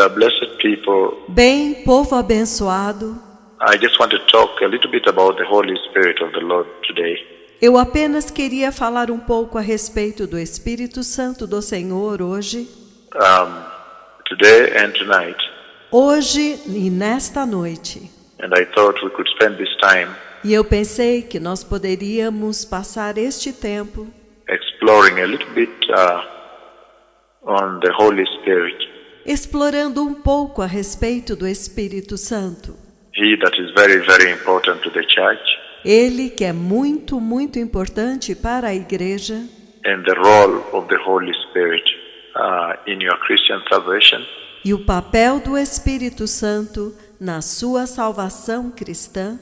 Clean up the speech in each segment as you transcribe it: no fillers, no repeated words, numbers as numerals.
blessed people, Bem, povo abençoado, I just want to talk a little bit about the Holy Spirit of the Lord today. eu apenas queria falar um pouco a respeito do Espírito Santo do Senhor hoje. Today and tonight. Hoje e nesta noite. And I thought we could spend this time E eu pensei que nós poderíamos passar este tempo exploring a little bit on the Holy Spirit. explorando um pouco a respeito do Espírito Santo. He that is very, very important to the church. Ele que é muito, muito importante para a igreja. And the role of the Holy Spirit in your Christian salvation. E o papel do Espírito Santo na sua salvação cristã.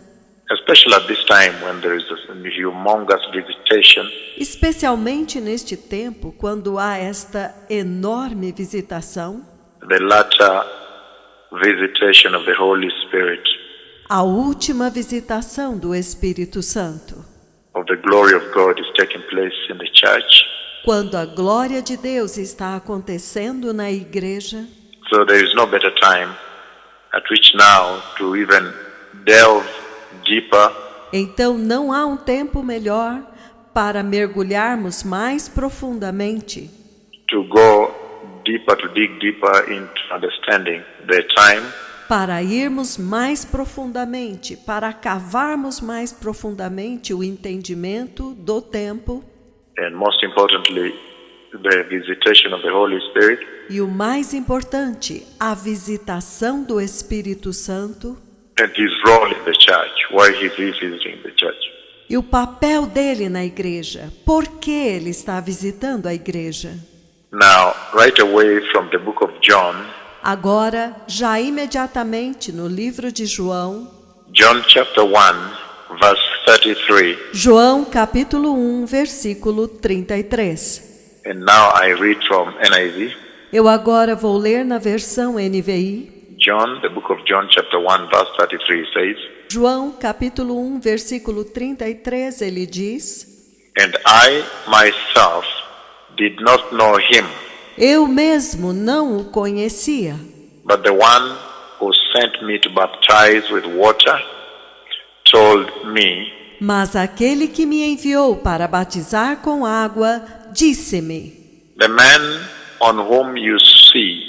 Especially at this time when there is a humongous visitation. Especialmente neste tempo, quando há esta enorme visitação. The latter visitation of the Holy Spirit. A última visitação do Espírito Santo. Of the glory of God is taking place in the church. Quando a glória de Deus está acontecendo na igreja. So there is no better time at which now to even delve deeper. Então não há um tempo melhor para mergulharmos mais profundamente. To go deeper, to dig deeper into understanding the time. Para irmos mais profundamente, para cavarmos mais profundamente o entendimento do tempo. And most importantly, the visitation of the Holy Spirit. E o mais importante, a visitação do Espírito Santo. And his role in the church, why he is visiting the church. E o papel dele na igreja, por que ele está visitando a igreja? Now, right away from the book of John. Agora, já imediatamente no livro de João. John chapter 1, verse 33. João capítulo 1, versículo 33. And now I read from NIV. Eu agora vou ler na versão NVI. John, the book of John chapter 1, verse 33 says. João capítulo 1, versículo 33, ele diz: And I myself did not know him. Eu mesmo não o conhecia. But the one who sent me to baptize with water told me. Mas aquele que me enviou para batizar com água disse-me: The man on whom you see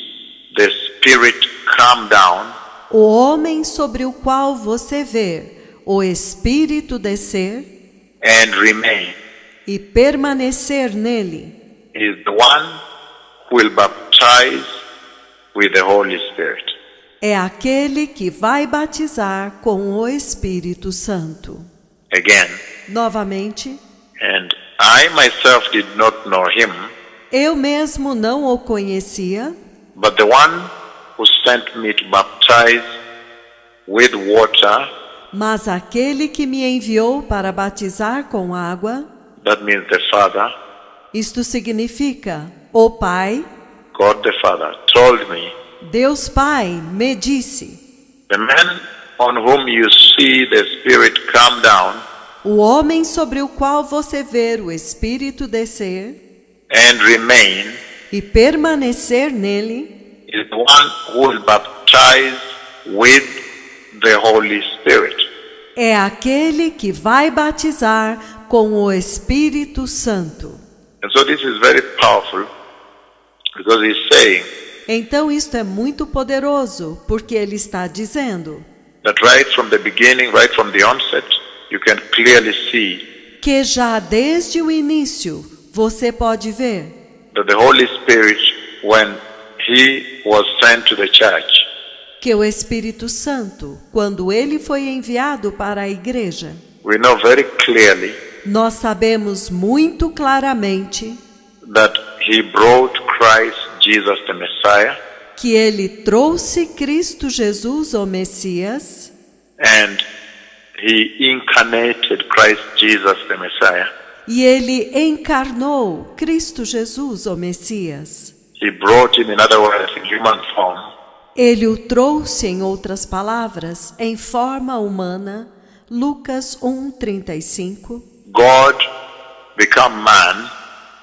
the Spirit come down. O homem sobre o qual você vê o Espírito descer and remain e permanecer nele is the one who will baptize with the Holy Spirit. é aquele que vai batizar com o Espírito Santo. Again. Novamente. And I myself did not know him. Eu mesmo não o conhecia. But the one who sent me to baptize with water. Mas aquele que me enviou para batizar com água. That means the Father. Isto significa o Pai. God the Father told me. Deus Pai me disse: The man on whom you see the Spirit come down. O homem sobre o qual você vê o Espírito descer. And remain. E permanecer nele. Is the one who will baptize with the Holy Spirit. É aquele que vai batizar com o Espírito Santo. And so this is very powerful because he's saying. Então isto é muito poderoso, porque ele está dizendo That right from the beginning, right from the onset, you can clearly see. Que já desde o início você pode ver. That the Holy Spirit, when he was sent to the church. Que o Espírito Santo, quando ele foi enviado para a igreja. We know very clearly. Nós sabemos muito claramente that he brought Christ Jesus the Messiah. Que ele trouxe Cristo Jesus, o Messias. And he incarnated Christ Jesus the Messiah. E ele encarnou Cristo Jesus, o Messias. He brought him, in other words, in human form. Ele o trouxe, em outras palavras, em forma humana. Lucas 1:35. God became man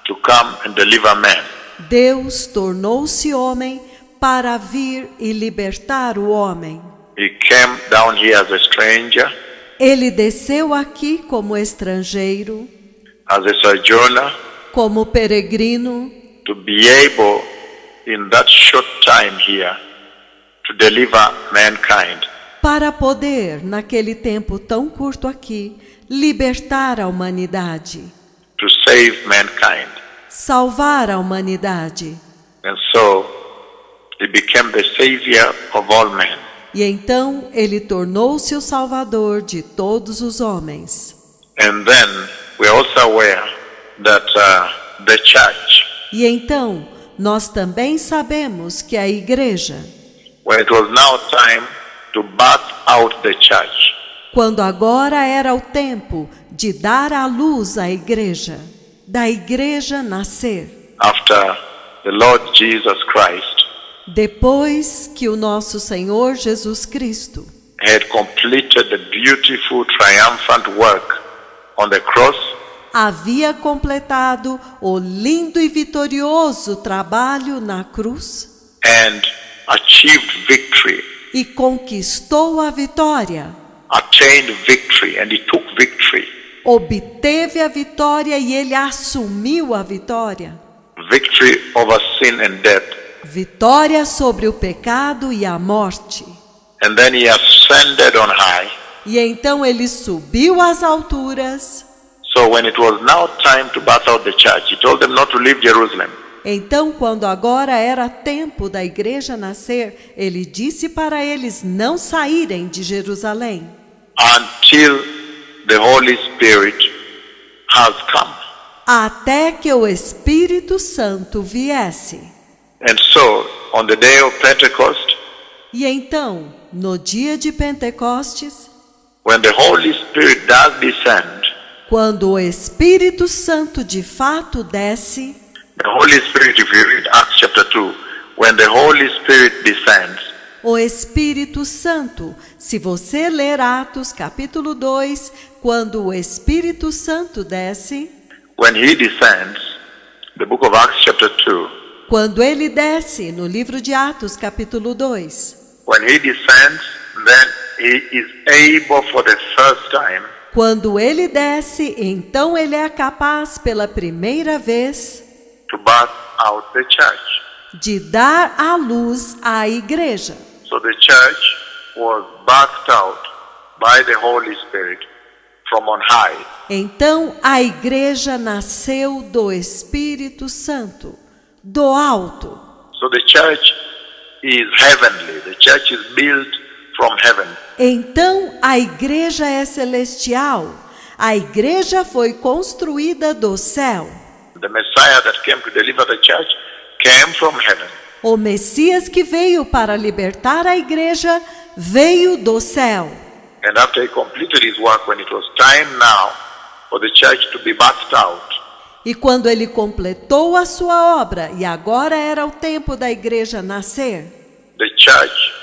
to come and deliver man. Deus tornou-se homem para vir e libertar o homem. He came down here as a stranger, Ele desceu aqui como estrangeiro, as a sojourner, como peregrino, to be able, in that short time here, to deliver mankind. para poder, naquele tempo tão curto aqui, libertar a humanidade, To save mankind. salvar a humanidade. And so, he became the savior of all men. E então ele tornou-se o Salvador de todos os homens. And then, we are also aware that the church, E então nós também sabemos que a igreja, when it was now time to birth out the church, quando agora era o tempo de dar à luz a igreja, da igreja nascer, after the Lord Jesus Christ depois que o nosso Senhor Jesus Cristo had completed the beautiful triumphant work on the cross, havia completado o lindo e vitorioso trabalho na cruz and achieved victory, e conquistou a vitória, attained victory, and he took victory. obteve a vitória e ele assumiu a vitória. Victory over sin and death. Vitória sobre o pecado e a morte. And then he ascended on high. E então ele subiu às alturas. So when it was now time to birth out the church, he told them not to leave Jerusalem. Então, quando agora era tempo da igreja nascer, ele disse para eles não saírem de Jerusalém, Until the Holy Spirit has come. até que o Espírito Santo viesse. And so, on the day of Pentecost, E então, no dia de Pentecostes, when the Holy Spirit does descend, quando o Espírito Santo de fato desce, the Holy Spirit, if you read Acts chapter 2, when the Holy Spirit descends, o Espírito Santo, se você ler Atos capítulo 2, quando o Espírito Santo desce, when he descends, the book of Acts chapter 2, quando ele desce no livro de Atos capítulo 2, when he descends, then he is able for the first time quando ele desce, então ele é capaz pela primeira vez to birth out the church. de dar à luz à igreja. So the church was birthed out by the Holy Spirit from on high. Então a igreja nasceu do Espírito Santo, do alto. So the church is heavenly. The church is built from heaven. Então a igreja é celestial. A igreja foi construída do céu. The Messiah that came to deliver the church came from heaven. O Messias que veio para libertar a igreja veio do céu. And after he completed his work, when it was time now for the church to be birthed out, E quando ele completou a sua obra, e agora era o tempo da igreja nascer, the church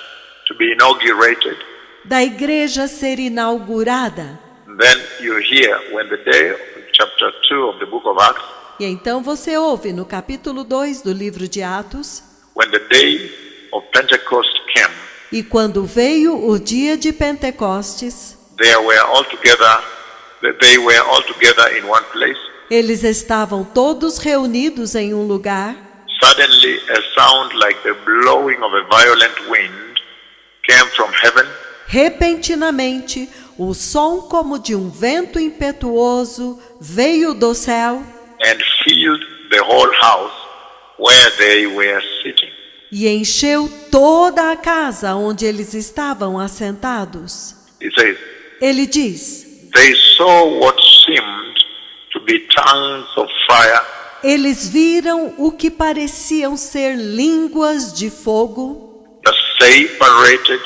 to be inaugurated, da igreja ser inaugurada. then you hear when the day of chapter 2 of the book of Acts, E então você ouve no capítulo 2 do livro de Atos, when the day of Pentecost came, e quando veio o dia de Pentecostes, they were all together in one place. eles estavam todos reunidos em um lugar. Suddenly a sound like the blowing of a violent wind came from heaven, Repentinamente, o som como de um vento impetuoso veio do céu and filled the whole house where they were sitting. e encheu toda a casa onde eles estavam assentados. It says, Ele diz: they saw what seemed to be tongues of fire eles viram o que pareciam ser línguas de fogo that separated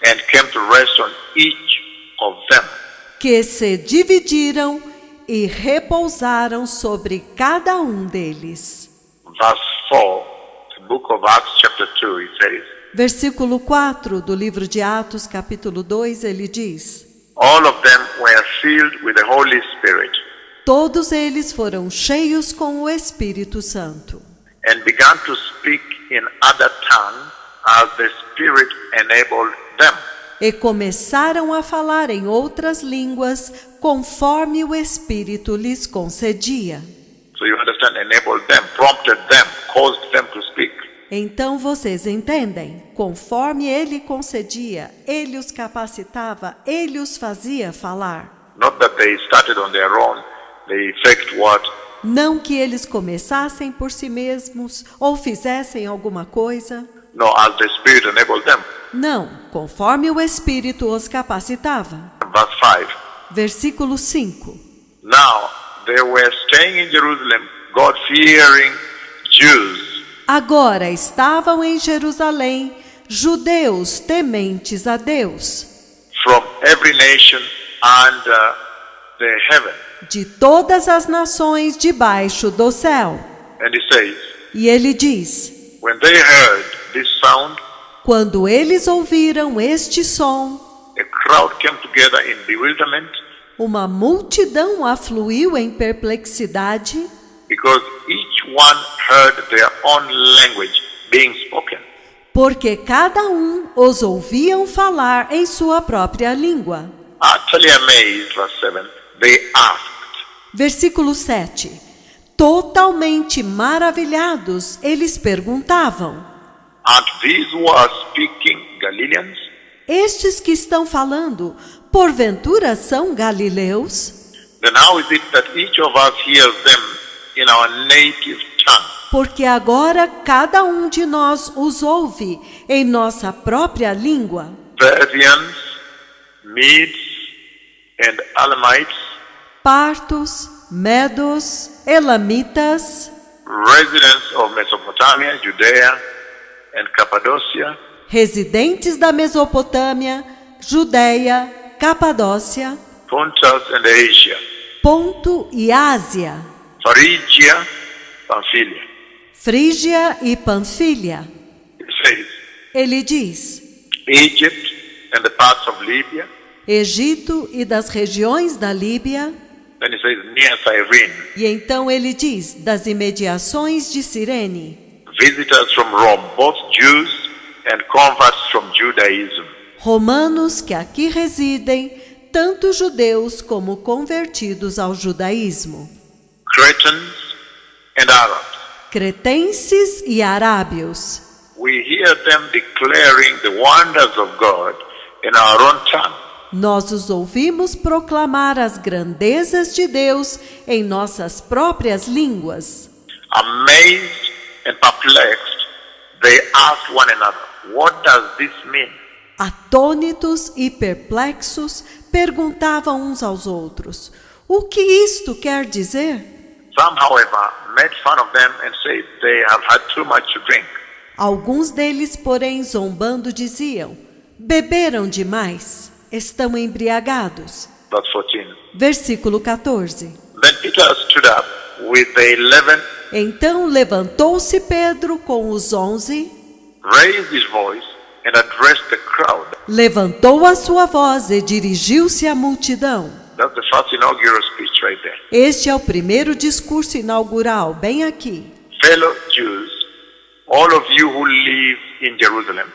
and came to rest on each of them. que se dividiram e repousaram sobre cada um deles. Verse 4, the book of Acts chapter 2, it says, Versículo 4 do livro de Atos, capítulo 2, ele diz: all of them were filled with the Holy Spirit todos eles foram cheios com o Espírito Santo and began to speak in other tongues as the Spirit enabled them. E começaram a falar em outras línguas, conforme o Espírito lhes concedia. So you understand, enabled them, prompted them, caused them to speak. Então vocês entendem? Conforme ele concedia, ele os capacitava, ele os fazia falar. Not that they started on their own, they faked what? Não que eles começassem por si mesmos ou fizessem alguma coisa. No, as the Spirit enabled them. Não, conforme o Espírito os capacitava. Verse 5. Versículo 5. Now they were staying in Jerusalem, God-fearing Jews. Agora estavam em Jerusalém judeus tementes a Deus, From every nation under the heaven. de todas as nações debaixo do céu. And he says, E ele diz: when they heard this sound, quando eles ouviram este som, a crowd came together in bewilderment, uma multidão afluiu em perplexidade, because each one heard their own language being spoken. porque cada um os ouviam falar em sua própria língua. Utterly amazed, verse 7, they asked, Versículo 7. Totalmente maravilhados, eles perguntavam: aren't these who are speaking Galileans? estes que estão falando, porventura são galileus? Then how is it that each of us hears them in our native tongue? Porque agora cada um de nós os ouve em nossa própria língua. Persians, Medes, and Elamites, Partos, medos, elamitas, residents of Mesopotamia, Judea, and Cappadocia, residentes da Mesopotâmia, Judeia, Capadócia, Pontus and Asia, Ponto e Ásia, Phrygia, Pamphylia. Frígia e Panfilha. It says, Ele diz: Egypt and the parts of Libya. Egito e das regiões da Líbia. Then it says, near Cyrene. E então ele diz: das imediações de Cirene. Visitors from Rome, both Jews and converts from Judaism. Romanos que aqui residem, tanto judeus como convertidos ao judaísmo. Cretans and Arabs. Cretenses e arábios. We hear them declaring the wonders of God in our own tongue. Nós os ouvimos proclamar as grandezas de Deus em nossas próprias línguas. Amazed and perplexed, they asked one another, what does this mean? Atônitos e perplexos, perguntavam uns aos outros: o que isto quer dizer? Some, however, made fun of them and said they have had too much to drink. Alguns deles, porém, zombando, diziam: beberam demais, estão embriagados. Verse 14. Versículo 14. Then Peter stood up with the 11, Então levantou-se Pedro com os 11, raised his voice, and addressed the crowd. levantou a sua voz e dirigiu-se à multidão. That's the first inaugural speech right there. Este é o primeiro discurso inaugural, bem aqui. Fellow Jews, all of you who live in Jerusalem,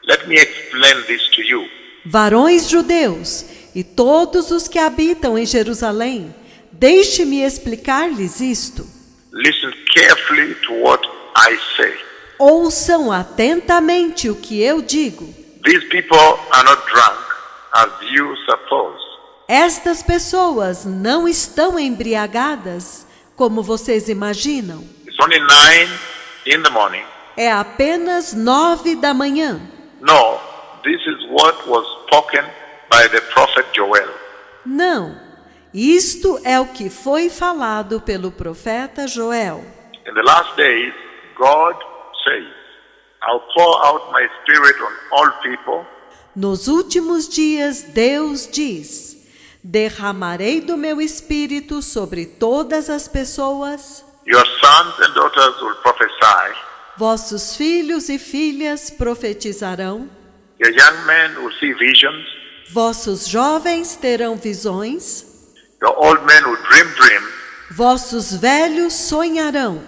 let me explain this to you. Varões judeus e todos os que habitam em Jerusalém, deixe-me explicar-lhes isto. Listen carefully to what I say. Ouçam atentamente o que eu digo. These people are not drunk as you suppose. Estas pessoas não estão embriagadas, como vocês imaginam. It's only 9 in the morning. É apenas 9 da manhã. No, this is what was spoken by the prophet Joel. Não, isto é o que foi falado pelo profeta Joel. In the last days, God says, I'll pour out my spirit on all people. Nos últimos dias, Deus diz: derramarei do meu espírito sobre todas as pessoas. Your sons and daughters will prophesy. Vossos filhos e filhas profetizarão. Your young men will see visions. Vossos jovens terão visões. Your old men will dream dreams. Vossos velhos sonharão.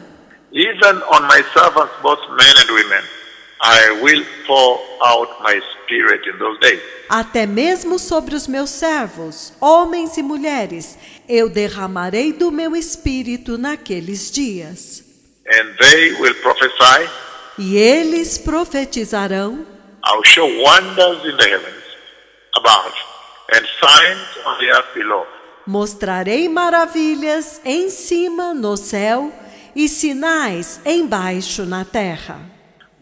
Even on my servants, both men and women, I will pour out my spirit in those days. Até mesmo sobre os meus servos, homens e mulheres, eu derramarei do meu espírito naqueles dias. And they will prophesy. E eles profetizarão. I'll show wonders in the heavens above and signs on the earth below. Mostrarei maravilhas em cima no céu e sinais embaixo na terra.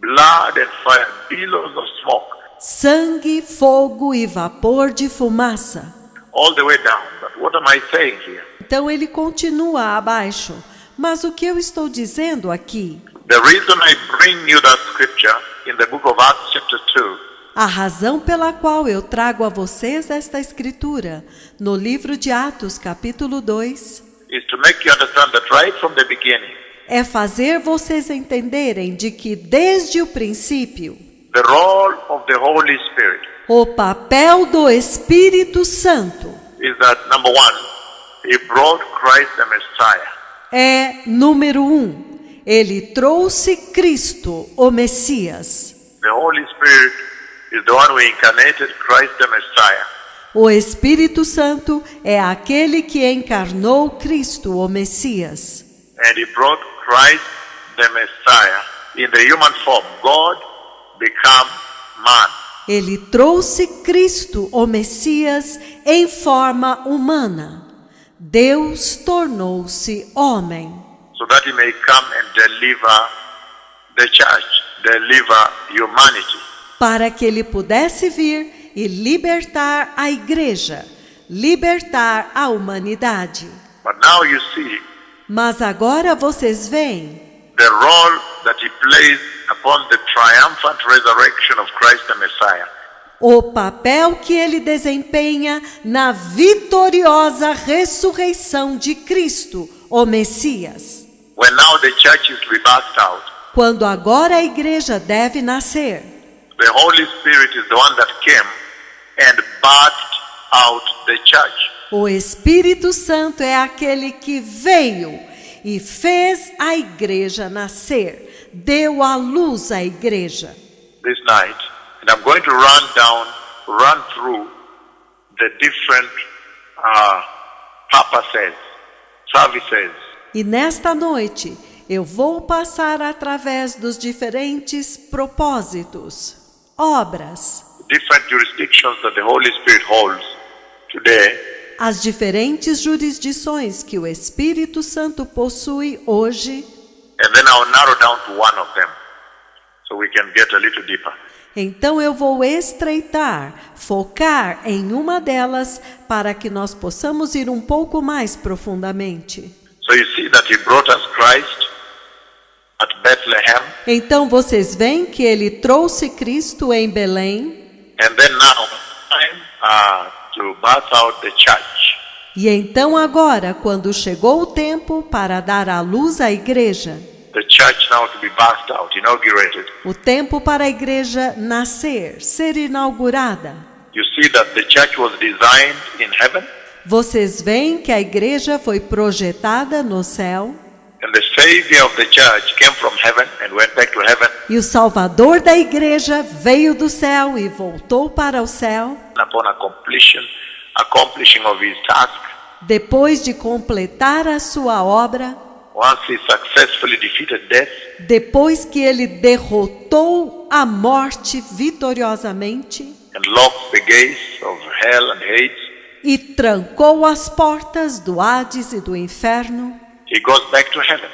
Blood and fire, billows of smoke, Sangue, fogo e vapor de fumaça. all the way down. But what am I saying here? Então ele continua abaixo. Mas o que eu estou dizendo aqui? The reason I bring you that scripture in the book of Acts chapter 2 A razão pela qual eu trago a vocês esta escritura no livro de Atos, capítulo 2, is to make you understand that right from the beginning, é fazer vocês entenderem de que desde o princípio, the role of the Holy Spirit o papel do Espírito Santo is that, number one, he brought Christ the Messiah. é, número 1, ele trouxe Cristo, o Messias. The Holy Spirit is the one who incarnated Christ the Messiah. O Espírito Santo é aquele que encarnou Cristo, o Messias. And he brought Christ the Messiah in the human form. God become man. Ele trouxe Cristo, o Messias, em forma humana. Deus tornou-se homem, So that he may come and deliver the church, deliver humanity. para que ele pudesse vir e libertar a igreja, libertar a humanidade. But now you see Mas agora vocês veem the role that he plays upon the triumphant resurrection of Christ the Messiah. o papel que ele desempenha na vitoriosa ressurreição de Cristo, o Messias. When now the church is to be birthed out, Quando agora a igreja deve nascer, the Holy Spirit is the one that came and birthed out the church. o Espírito Santo é aquele que veio e fez a igreja nascer, deu à luz a igreja. This night, and I'm going to run through the different purposes, services, E nesta noite eu vou passar através dos diferentes propósitos, obras, different jurisdictions that the Holy Spirit holds today, as diferentes jurisdições que o Espírito Santo possui hoje. and then I'll narrow down to one of them so we can get a little deeper. Então eu vou estreitar, focar em uma delas para que nós possamos ir um pouco mais profundamente. So you see that he brought us Christ at Bethlehem, Então vocês veem que ele trouxe Cristo em Belém, and then now time to birth out the church. e então agora, quando chegou o tempo para dar à luz a igreja, The church now to be birthed out, inaugurated. o tempo para a igreja nascer, ser inaugurada. You see that the church was designed in heaven, Vocês veem que a igreja foi projetada no céu, and the Savior of the church came from heaven and went back to heaven. e o Salvador da igreja veio do céu e voltou para o céu, Upon accomplishing of his task, depois de completar a sua obra, once he successfully defeated death, depois que ele derrotou a morte vitoriosamente and locked the gates of hell and Hades, e trancou as portas do Hades e do inferno, he goes back to heaven.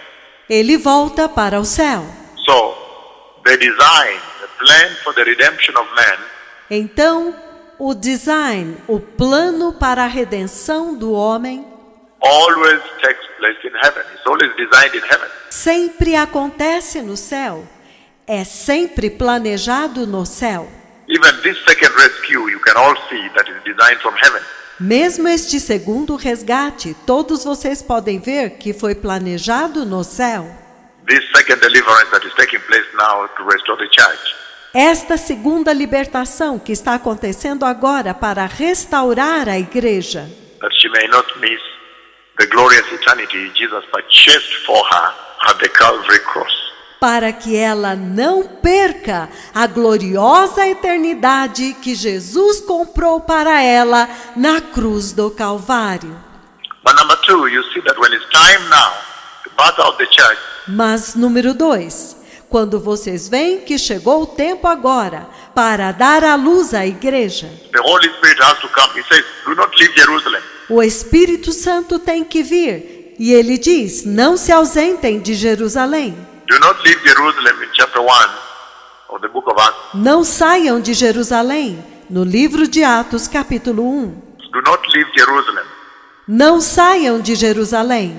ele volta para o céu. So, the design, the plan for the redemption of man Então, o design, o plano para a redenção do homem, always takes place in heaven. It's always designed in heaven. sempre acontece no céu, é sempre planejado no céu. Even this second rescue, you can all see that is designed from heaven. Mesmo este segundo resgate, todos vocês podem ver que foi planejado no céu. This second deliverance that is taking place now to restore the church, Esta segunda libertação que está acontecendo agora para restaurar a igreja, that she may not miss the glorious eternity Jesus purchased for her at the Calvary cross. para que ela não perca a gloriosa eternidade que Jesus comprou para ela na cruz do Calvário. But number 2, you see that when it's time now to birth out the church, Mas, número 2, quando vocês veem que chegou o tempo agora para dar à luz à igreja, the Holy Spirit has to come. He says, do not leave Jerusalem. o Espírito Santo tem que vir. E ele diz, não se ausentem de Jerusalém. Do not leave Jerusalem in chapter 1 of the book of Acts. Não saiam de Jerusalém, no livro de Atos, capítulo 1. Do not leave Jerusalem Não saiam de Jerusalém,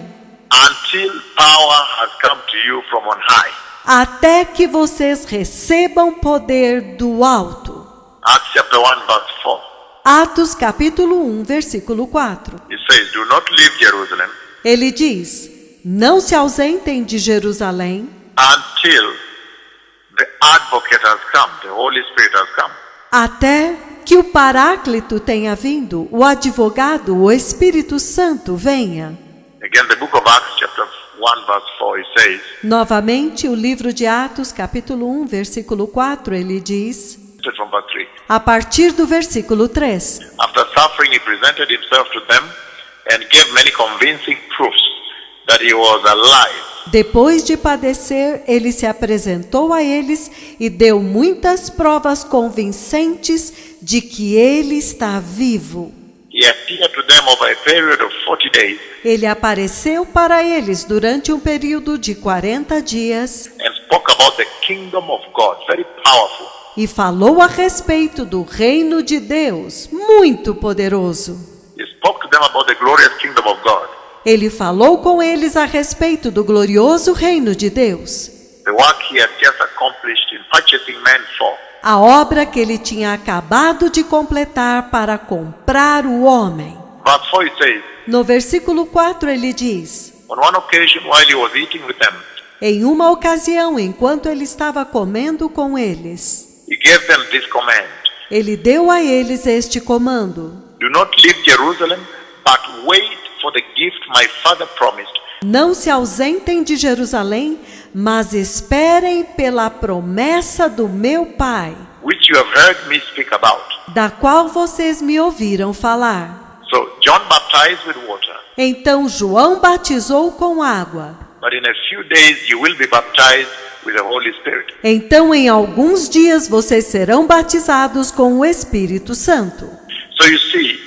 until power has come to you from on high. até que vocês recebam poder do alto. Acts chapter 1 verse 4. Atos, capítulo 1, versículo 4. It says, do not leave Jerusalem Ele diz, não se ausentem de Jerusalém, until the advocate has come, the Holy Spirit has come. até que o Paráclito tenha vindo, o advogado, o Espírito Santo venha. Again, the book of Acts chapter 1 verse 4, it says, Novamente, o livro de Atos, capítulo 1, versículo 4, ele diz, from verse 3. a partir do versículo 3, After suffering, he presented himself to them and gave many convincing proofs that he was alive. depois de padecer, ele se apresentou a eles e deu muitas provas convincentes de que ele está vivo. He appeared to them over a period of 40 days Ele apareceu para eles durante um período de 40 dias and spoke about the kingdom of God, very powerful. e falou a respeito do reino de Deus, muito poderoso. He spoke to them about the glorious kingdom of God, Ele falou com eles a respeito do glorioso reino de Deus, the work he had just accomplished in purchasing men for. a obra que ele tinha acabado de completar para comprar o homem. Verse 4 it says, No versículo 4 ele diz, on one occasion while he was eating with them, em uma ocasião, enquanto ele estava comendo com eles, he gave them this command: ele deu a eles este comando: do not leave Jerusalem, but wait for the gift my father promised, não se ausentem de Jerusalém, mas esperem pela promessa do meu Pai, which you have heard me speak about. da qual vocês me ouviram falar. So John baptized with water, Então João batizou com água. but in a few days you will be baptized with the Holy Spirit. Então em alguns dias vocês serão batizados com o Espírito Santo. So you see,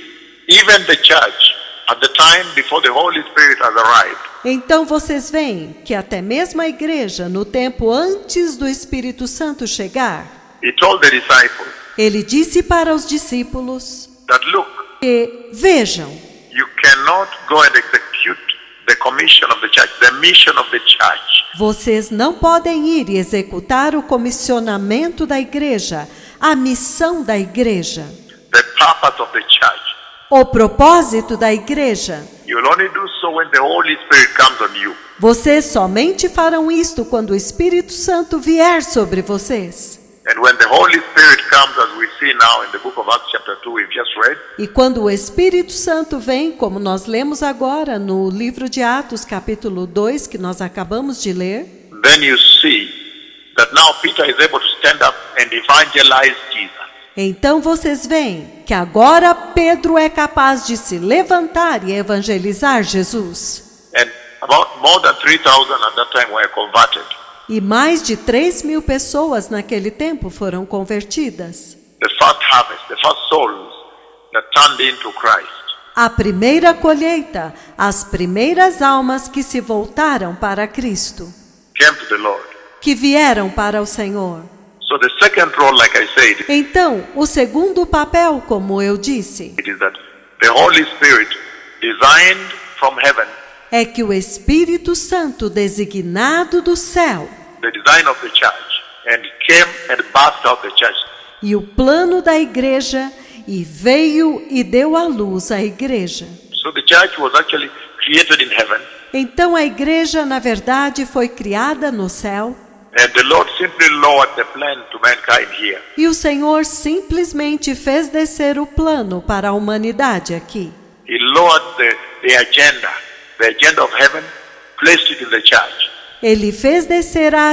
even the church, at the time before the Holy Spirit has arrived, Então vocês veem que até mesmo a igreja, no tempo antes do Espírito Santo chegar, he told the disciples ele disse para os discípulos that, look, que, vejam, you cannot go and execute the commission of the church, the mission of the church, vocês não podem ir e executar o comissionamento da igreja, a missão da igreja, the purpose of the church. o propósito da igreja. You will only do so when the Holy Spirit comes on you. Vocês somente farão isto quando o Espírito Santo vier sobre vocês. And when the Holy Spirit comes, as we see now in the book of Acts chapter 2 we've just read, E quando o Espírito Santo vem, como nós lemos agora no livro de Atos, capítulo 2, que nós acabamos de ler, then you see that now Peter is able to stand up and evangelize Jesus. então vocês veem que agora Pedro é capaz de se levantar e evangelizar Jesus. And about more than 3,000 at that time were converted. E mais de 3.000 pessoas naquele tempo foram convertidas. The first harvest, the first souls that turned into Christ. A primeira colheita, as primeiras almas que se voltaram para Cristo, Came to the Lord. que vieram para o Senhor. So the second role, like I said, Então, o segundo papel, como eu disse, it is that the Holy Spirit designed from heaven, é que o Espírito Santo designado do céu the design of the church, and came and birthed out the church. e o plano da igreja e veio e deu à luz a igreja. So the church was actually created in heaven, Então a igreja, na verdade, foi criada no céu and the Lord simply lowered the plan to mankind here. e o Senhor simplesmente fez descer o plano para a humanidade aqui. He lowered the agenda of heaven, placed it in the church. Ele fez descer a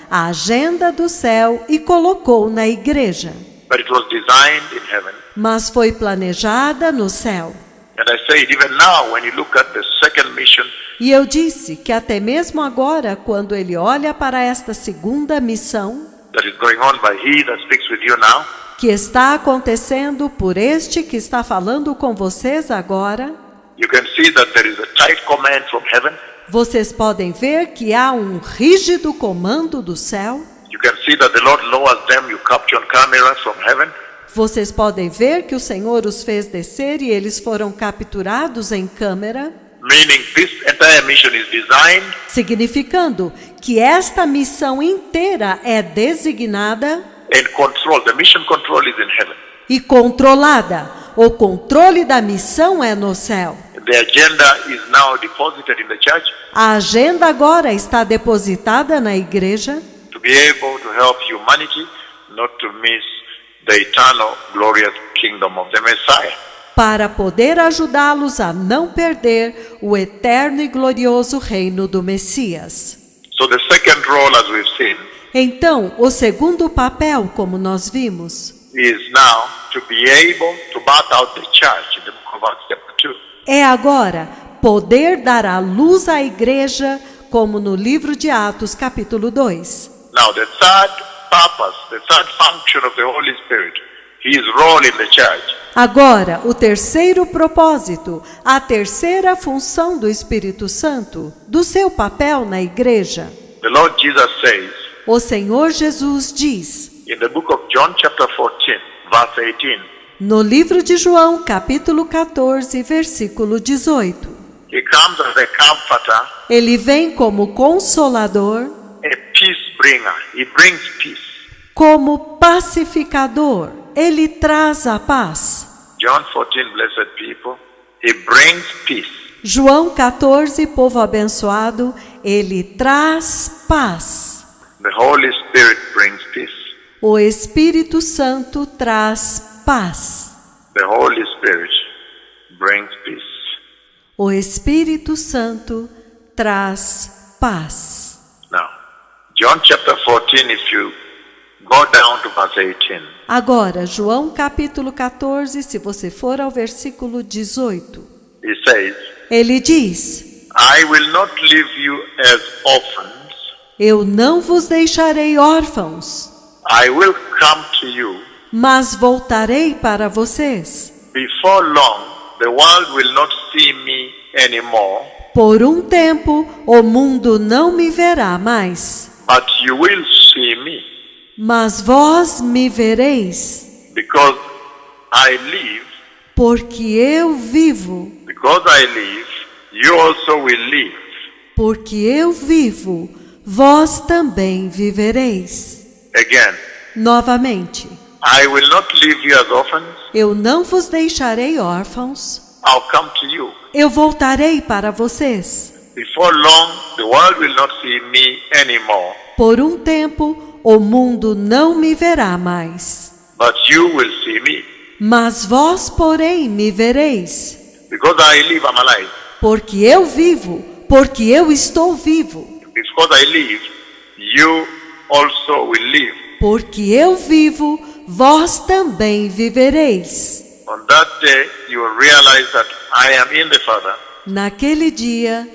agenda do céu e colocou na igreja. But it was designed in heaven. Mas foi planejada no céu. And I said, even now, when you look at the second mission, E eu disse que até mesmo agora, quando ele olha para esta segunda missão, that is going on by he that speaks with you now, que está acontecendo por este que está falando com vocês agora, you can see that there is a tight command from heaven. vocês podem ver que há um rígido comando do céu. You can see that the Lord lowers them, you capture on camera from heaven. Vocês podem ver que o Senhor os fez descer e eles foram capturados em câmera, Meaning this entire mission is designed significando que esta missão inteira é designada and controlled. The mission control is in heaven. e controlada. O controle da missão é no céu. The agenda is now deposited in the church A agenda agora está depositada na igreja to be able to help humanity not to miss the eternal glorious kingdom of the Messiah. para poder ajudá-los a não perder o eterno e glorioso reino do Messias. So the second role, as we've seen, Então, o segundo papel, como nós vimos, is now to be able to birth out the church in the book of Acts chapter 2. é agora poder dar à luz à igreja, como no livro de Atos, capítulo 2. Now the third purpose, the third function of the Holy Spirit, his role in the church, Agora, o terceiro propósito, a terceira função do Espírito Santo, do seu papel na igreja. the Lord Jesus says O Senhor Jesus diz, in the book of John chapter 14, verse 18, no livro de João, capítulo 14, versículo 18, he comes as a comforter, ele vem como consolador, a peace bringer. He brings peace. como pacificador, ele traz a paz. John 14, blessed people, he brings peace. João 14, povo abençoado, ele traz paz. The Holy Spirit brings peace. O Espírito Santo traz paz. The Holy Spirit brings peace. O Espírito Santo traz paz. Now, John chapter 14, if you go down to verse 18, Agora, João capítulo 14, se você for ao versículo 18, he says, ele diz: I will not leave you as orphans. Eu não vos deixarei órfãos, I will come to you. mas voltarei para vocês. Before long, the world will not see me anymore, Por um tempo, o mundo não me verá mais, but you will see me. mas vós me vereis, Because I live, porque eu vivo. because I live, you also will live. Porque eu vivo, vós também vivereis. Again, Novamente, I will not leave you as orphans. eu não vos deixarei órfãos, I'll come to you. eu voltarei para vocês. Before long, the world will not see me anymore, Por um tempo, o mundo não me verá mais, but you will see me. mas vós, porém, me vereis. Because I live, I'm alive. Porque eu vivo, porque eu estou vivo. Because I live, you also will live. Porque eu vivo, vós também vivereis. On that day, you will realize that I am in the Father, Naquele dia,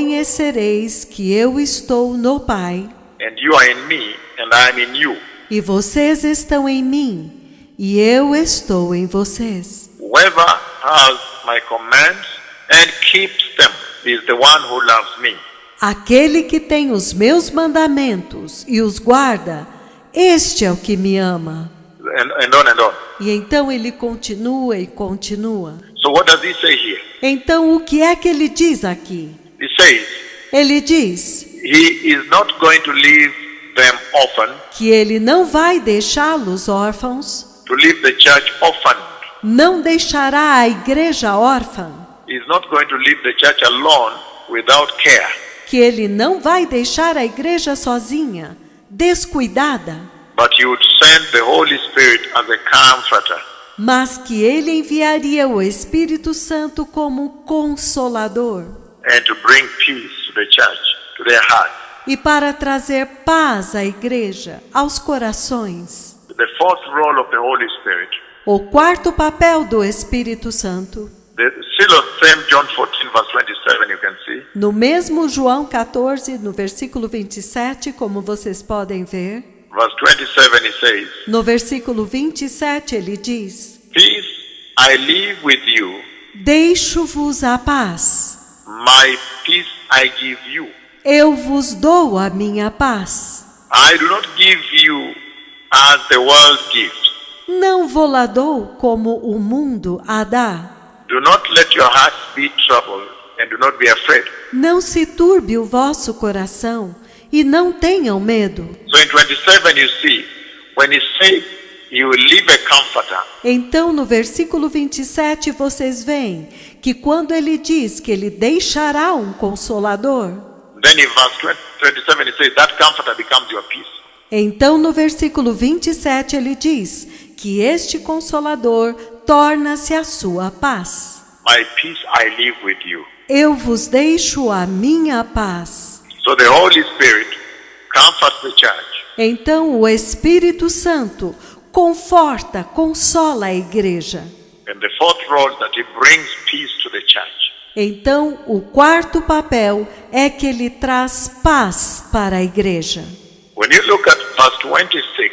conhecereis que eu estou no Pai, and you are in me, and I am in you. e vocês estão em mim, e eu estou em vocês. Whoever has my commands and keeps them is the one who loves me. Aquele que tem os meus mandamentos e os guarda, este é o que me ama. And on and on. E então ele continua e continua. So what does he say here? Então o que é que ele diz aqui? He says, Ele diz he is not going to leave them orphan, que ele não vai deixá-los órfãos, to leave the church orphan. não deixará a igreja órfã, He is not going to leave the church alone without care. que ele não vai deixar a igreja sozinha, descuidada, But he would send the Holy Spirit as a comforter. mas que ele enviaria o Espírito Santo como consolador And to bring peace to the church, to their hearts. e para trazer paz à igreja, aos corações. The fourth role of the Holy Spirit. O quarto papel do Espírito Santo. Still on same John 14 verse 27 you can see. No mesmo João 14, no versículo 27, como vocês podem ver, Verse 27 it says, no versículo 27 ele diz: Peace I leave with you, Deixo-vos a paz, my peace I give you. eu vos dou a minha paz. I do not give you as the world gives. Não vô-la dou como o mundo a dá. Do not let your hearts be troubled and do not be afraid. Não se turbe o vosso coração e não tenham medo. So in 27 you see, when he says he will leave a comforter, Então no versículo 27 vocês veem que quando ele diz que ele deixará um consolador, then in verse 27 it says that comforter becomes your peace. então no versículo 27 ele diz que este consolador torna-se a sua paz. My peace I leave with you. Eu vos deixo a minha paz. So the Holy Spirit comforts the church. Então o Espírito Santo conforta, consola a igreja. And the fourth role that he brings peace to the church. Então o quarto papel é que ele traz paz para a igreja. When you look at verse 26,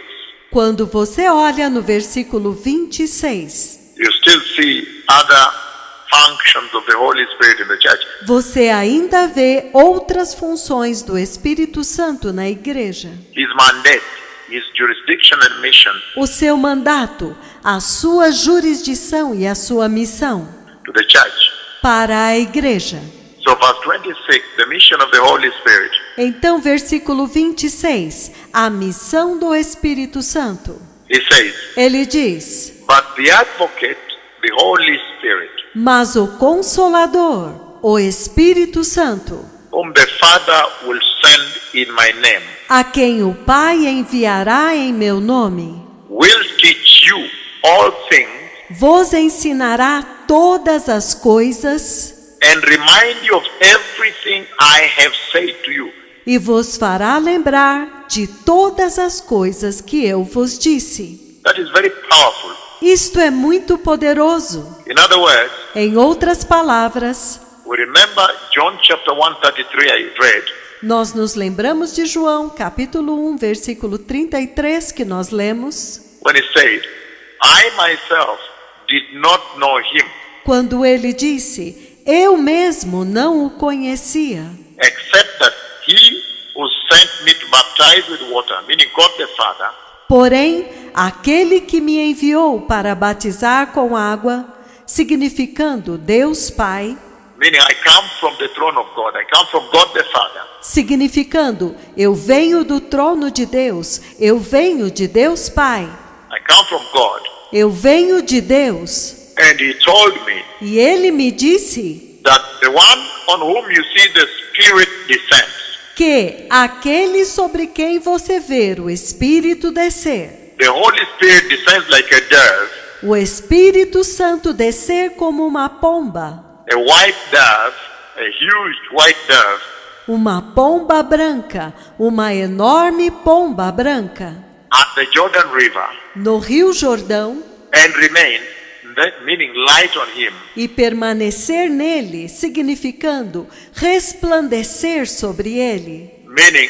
Quando você olha no versículo 26, you still see other functions of the Holy Spirit in the church. você ainda vê outras funções do Espírito Santo na igreja. His mandate, his jurisdiction and mission O seu mandato, a sua jurisdição e a sua missão to the church. para a igreja. So verse 26, the mission of the Holy Spirit. Então, versículo 26, a missão do Espírito Santo. He says, Ele diz: but the advocate, the Holy Spirit, Mas o Consolador, o Espírito Santo, whom the Father will send in my name, a quem o Pai enviará em meu nome, will teach you all things vos ensinará todas as coisas and remind you of everything I have said to you. e vos fará lembrar de todas as coisas que eu vos disse. That is very powerful. Isto é muito poderoso. In other words, Em outras palavras, we remember John chapter 133 I read, nós nos lembramos de João, capítulo 1, versículo 33, que nós lemos, when he said, I myself did not know him, quando ele disse: Eu mesmo não o conhecia, except that he who sent me to baptize with water, meaning God the Father, porém, aquele que me enviou para batizar com água, significando Deus Pai, meaning I come from the throne of God, I come from God the Father, significando eu venho do trono de Deus, eu venho de Deus Pai, I come from God, eu venho de Deus. and he told me E ele me disse that the one on whom you see the Spirit descends, que aquele sobre quem você vê o Espírito descer, the Holy Spirit descends like a dove, o Espírito Santo descer como uma pomba, a white dove, a huge white dove, uma pomba branca, uma enorme pomba branca, at the Jordan River, no Rio Jordão, and remain, meaning light on him, e permanecer nele, significando resplandecer sobre ele, meaning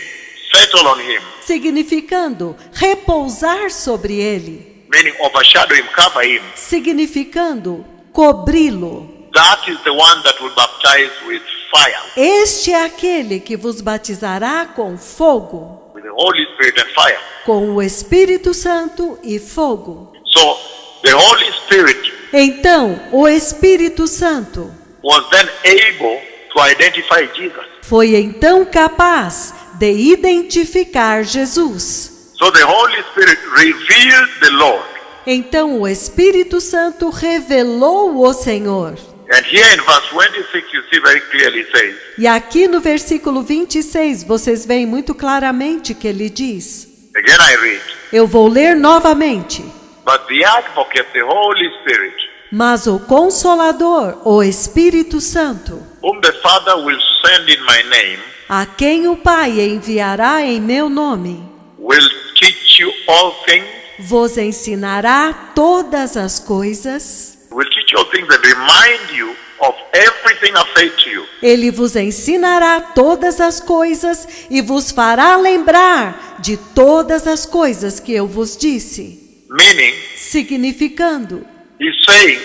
settle on him, significando repousar sobre ele, meaning overshadow him, cover him. significando cobri-lo. That is the one that will baptize with fire, Este é aquele que vos batizará com fogo, with the Holy Spirit and fire. com o Espírito Santo e fogo. So the Holy Spirit Então, o Espírito Santo was then able to identify Jesus. foi então capaz de identificar Jesus. So the Holy Spirit revealed the Lord. Então o Espírito Santo revelou o Senhor. And here in verse 26 you see very clearly says, E aqui no versículo 26 vocês veem muito claramente que ele diz. again I read, Eu vou ler novamente. but the advocate, the Holy Spirit, Mas o Consolador, o Espírito Santo, whom the Father will send in my name, a quem o Pai enviará em meu nome, will teach you all things, vos ensinará todas as coisas. will teach you all things and remind you of everything I said to you. Ele vos ensinará todas as coisas e vos fará lembrar de todas as coisas que eu vos disse. Meaning, Significando, he's saying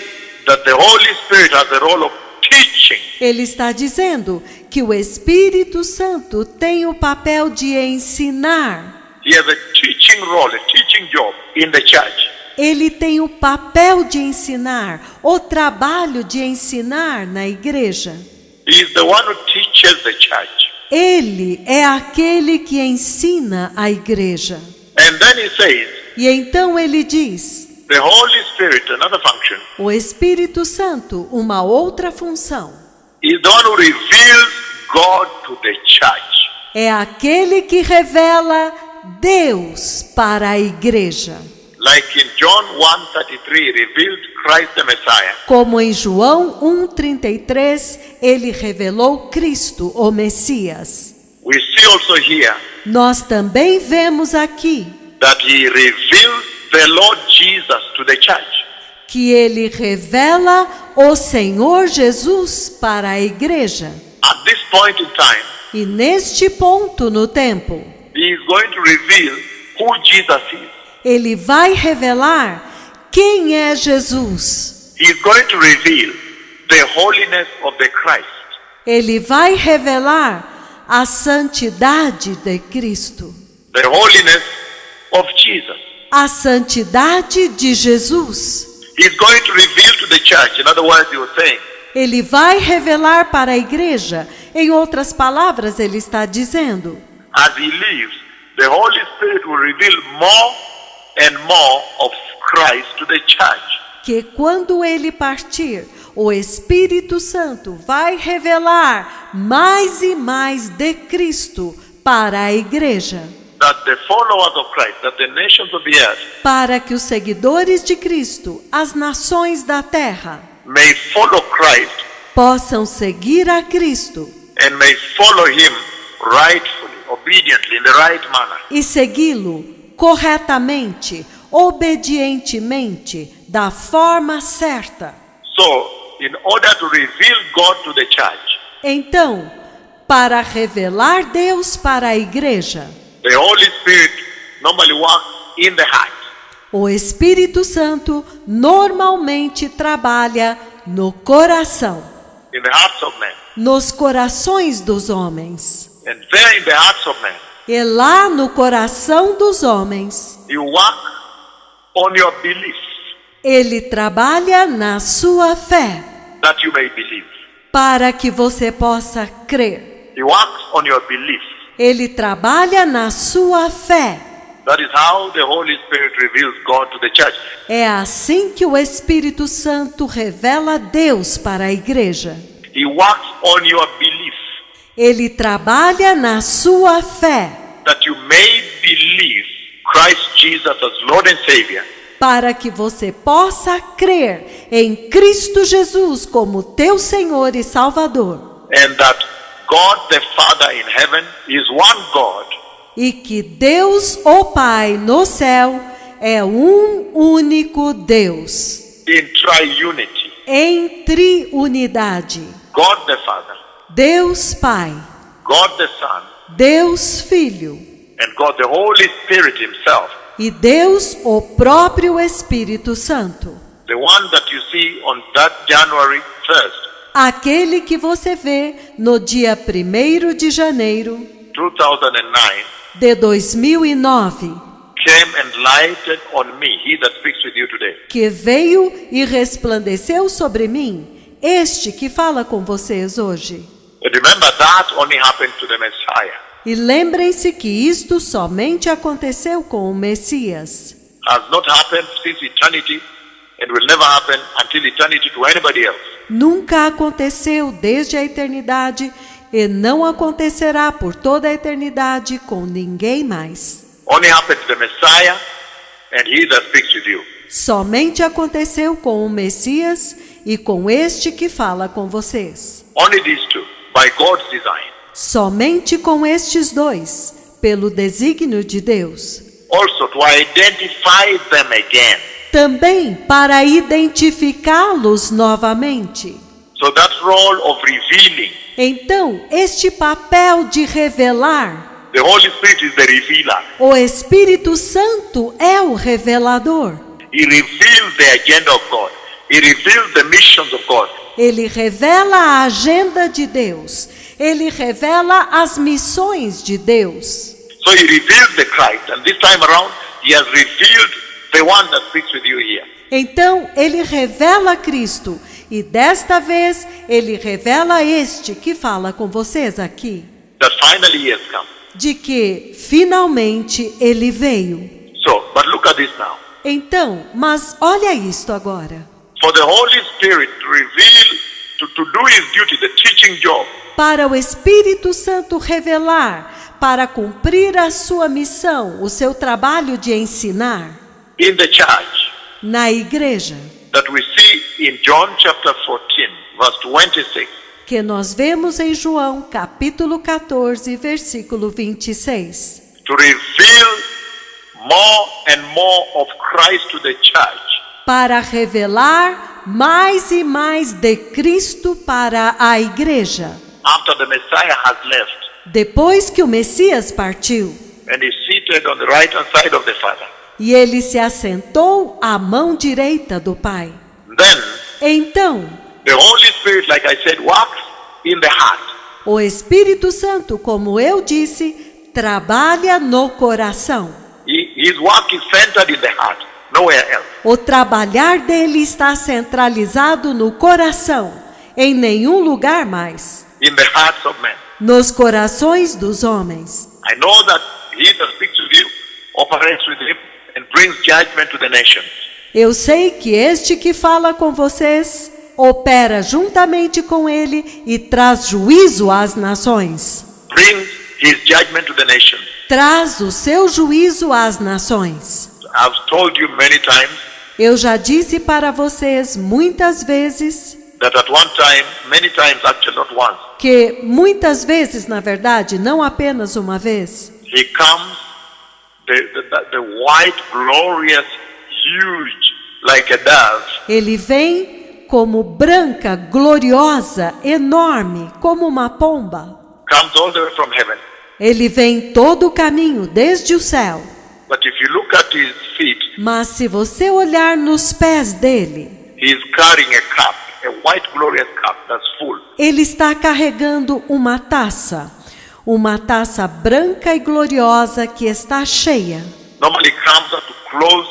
that the Holy Spirit has the role of teaching. ele está dizendo que o Espírito Santo tem o papel de ensinar. He has a teaching role, a teaching job in the church. Ele tem o papel de ensinar, o trabalho de ensinar na igreja. He is the one who teaches the church. Ele é aquele que ensina a igreja. And then he says, E então ele diz, the Holy Spirit, another function, o Espírito Santo, uma outra função, is the one who reveals God to the church. é aquele que revela Deus para a igreja. Like in John 1:33, he revealed Christ the Messiah. Como em João 1,33, ele revelou Cristo, o Messias. We see also here Nós também vemos aqui that he reveals the Lord Jesus to the church. que ele revela o Senhor Jesus para a igreja. At this point in time, E neste ponto no tempo, he is going to reveal who Jesus is. ele vai revelar quem é Jesus. He is going to reveal the holiness of the Christ. Ele vai revelar a santidade de Cristo, The holiness of Jesus. a santidade de Jesus. He is going to reveal to the church. In other words, he was saying, Ele vai revelar para a igreja. Em outras palavras, ele está dizendo, as he leaves, the Holy Spirit will reveal more and more of Christ to the church. que quando ele partir, o Espírito Santo vai revelar mais e mais de Cristo para a igreja, That the followers of Christ, that the nations of the earth para que os seguidores de Cristo, as nações da terra, may follow Christ possam seguir a Cristo and may follow him rightfully, obediently, in the right manner. e segui-lo corretamente, obedientemente, da forma certa. So, in order to reveal God to the church, Então, para revelar Deus para a igreja, the Holy Spirit normally works in the heart. o Espírito Santo normalmente trabalha no coração, In the hearts of men. nos corações dos homens. And there in the hearts of men, E lá no coração dos homens, you work on your belief ele trabalha na sua fé, that you may believe. para que você possa crer. He works on your belief. Ele trabalha na sua fé. That is how the Holy Spirit reveals God to the church. É assim que o Espírito Santo revela Deus para a igreja. He works on your belief Ele trabalha na sua fé, that you may believe Christ Jesus as Lord and Savior, para que você possa crer em Cristo Jesus como teu Senhor e Salvador. and that God the Father in heaven is one God, E que Deus, o Pai, no céu, é um único Deus, in triunity. em triunidade. God the Father, Deus Pai, God the Son, Deus Filho and God the Holy Spirit himself. e Deus, o próprio Espírito Santo. The one that you see on that January 1st, Aquele que você vê no dia 1º de janeiro 2009, de 2009, came and lighted on me, he that speaks with you today. que veio e resplandeceu sobre mim, este que fala com vocês hoje. But remember, that only happened to the Messiah. E lembrem-se que isto somente aconteceu com o Messias. Has not happened since eternity and will never happen until eternity to anybody else. Nunca aconteceu desde a eternidade e não acontecerá por toda a eternidade com ninguém mais. Only happened to the Messiah and he that speaks with you. Somente aconteceu com o Messias e com este que fala com vocês. Only these two, by God's design. Somente com estes dois, pelo desígnio de Deus. Also to identify them again. Também para identificá-los novamente. So that role of revealing, Então, este papel de revelar, the Holy Spirit is the revealer. o Espírito Santo é o revelador. He reveals the agenda of God. He reveals the missions of God. Ele revela a agenda de Deus. Ele revela as missões de Deus. So he reveals the Christ, and this time around, he has revealed the one that speaks with you here. Então, ele revela Cristo. E desta vez, ele revela este que fala com vocês aqui. That finally he has come. De que, finalmente, ele veio. So, but look at this now. Então, mas olha isto agora. For the Holy Spirit to reveal, to do his duty, the teaching job, Para o Espírito Santo revelar, para cumprir a sua missão, o seu trabalho de ensinar, in the church, na igreja, that we see in John chapter 14, verse 26, que nós vemos em João, capítulo 14, versículo 26. to reveal more and more of Christ to the church, Para revelar mais e mais de Cristo para a igreja, after the Messiah has left, depois que o Messias partiu, and is seated on the right hand side of the Father. e ele se assentou à mão direita do Pai. Then, Então, the Holy Spirit, like I said, works in the heart. o Espírito Santo, como eu disse, trabalha no coração. His work is centered in the heart, nowhere else. O trabalhar dele está centralizado no coração, em nenhum lugar mais, In the hearts of men. nos corações dos homens. I know that he that speaks with you operates with him and brings judgment to the nations. Eu sei que este que fala com vocês opera juntamente com ele e traz juízo às nações. Brings his judgment to the nations. Traz o seu juízo às nações. I've told you many times Eu já disse para vocês muitas vezes that at one time, many times actually, not once, que muitas vezes, na verdade, não apenas uma vez, he comes, the white, glorious, huge, like a dove, ele vem como branca, gloriosa, enorme, como uma pomba. comes all the way from heaven. Ele vem todo o caminho, desde o céu. But if you look at his feet, Mas se você olhar nos pés dele, he's carrying a cup, a white, glorious cup that's full. ele está carregando uma taça branca e gloriosa que está cheia. Normally comes up to close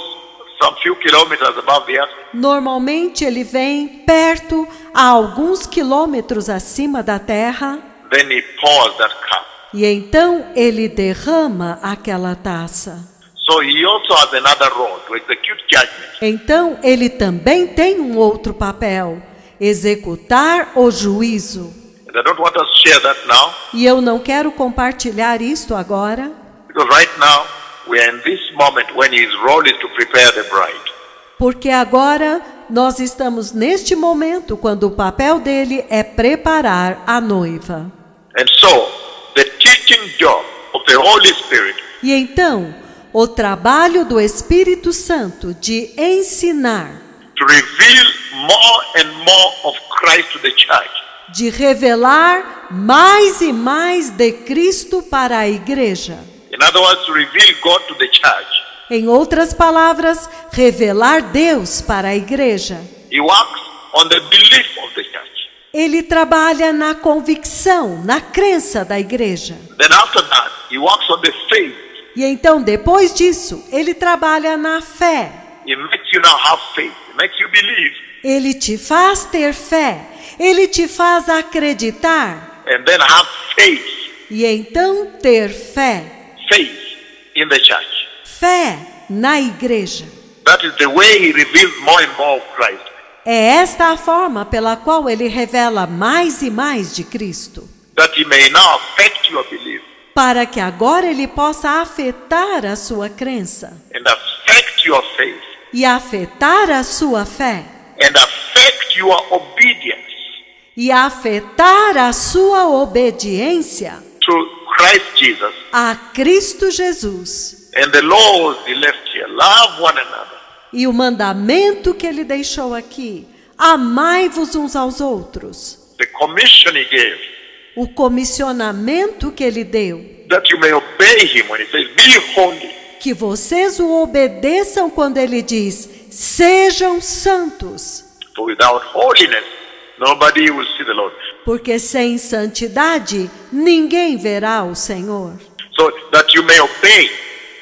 some few kilometers above the earth. Normalmente ele vem perto, a alguns quilômetros acima da terra, Then he pours that cup. e então ele derrama aquela taça. So he also has another role to execute judgment. Então ele também tem um outro papel, executar o juízo. And I don't want us to share that now, E eu não quero compartilhar isto agora, because right now we are in this moment when his role is to prepare the bride. porque agora nós estamos neste momento quando o papel dele é preparar a noiva. And so, the teaching job of the Holy Spirit E então, o trabalho do Espírito Santo de ensinar, to reveal more and more of Christ to the church, de revelar mais e mais de Cristo para a igreja. in other words, to reveal God to the church. Em outras palavras, revelar Deus para a igreja. He works on the belief of the church. Ele trabalha na convicção, na crença da igreja. Then after that, he works on the faith. E então, depois disso, ele trabalha na fé. He makes you now have faith. He makes you believe. Ele te faz ter fé. Ele te faz acreditar. And then have faith. E então, ter fé. Faith in the church. Fé na igreja. That is the way he reveals more and more of Christ. É esta a forma pela qual ele revela mais e mais de Cristo. That he may now affect your belief. Para que agora ele possa afetar a sua crença. And affect your faith. E afetar a sua fé. And affect your obedience. e afetar a sua obediência to Christ Jesus. a Cristo Jesus. And the laws he left here, love one another. E o mandamento que ele deixou aqui, amai-vos uns aos outros. The commission he gave, O comissionamento que ele deu, that you may obey him when he says, be holy. que vocês o obedeçam quando ele diz, sejam santos. For without holiness, nobody will see the Lord. Porque sem santidade, ninguém verá o Senhor. So that you may obey.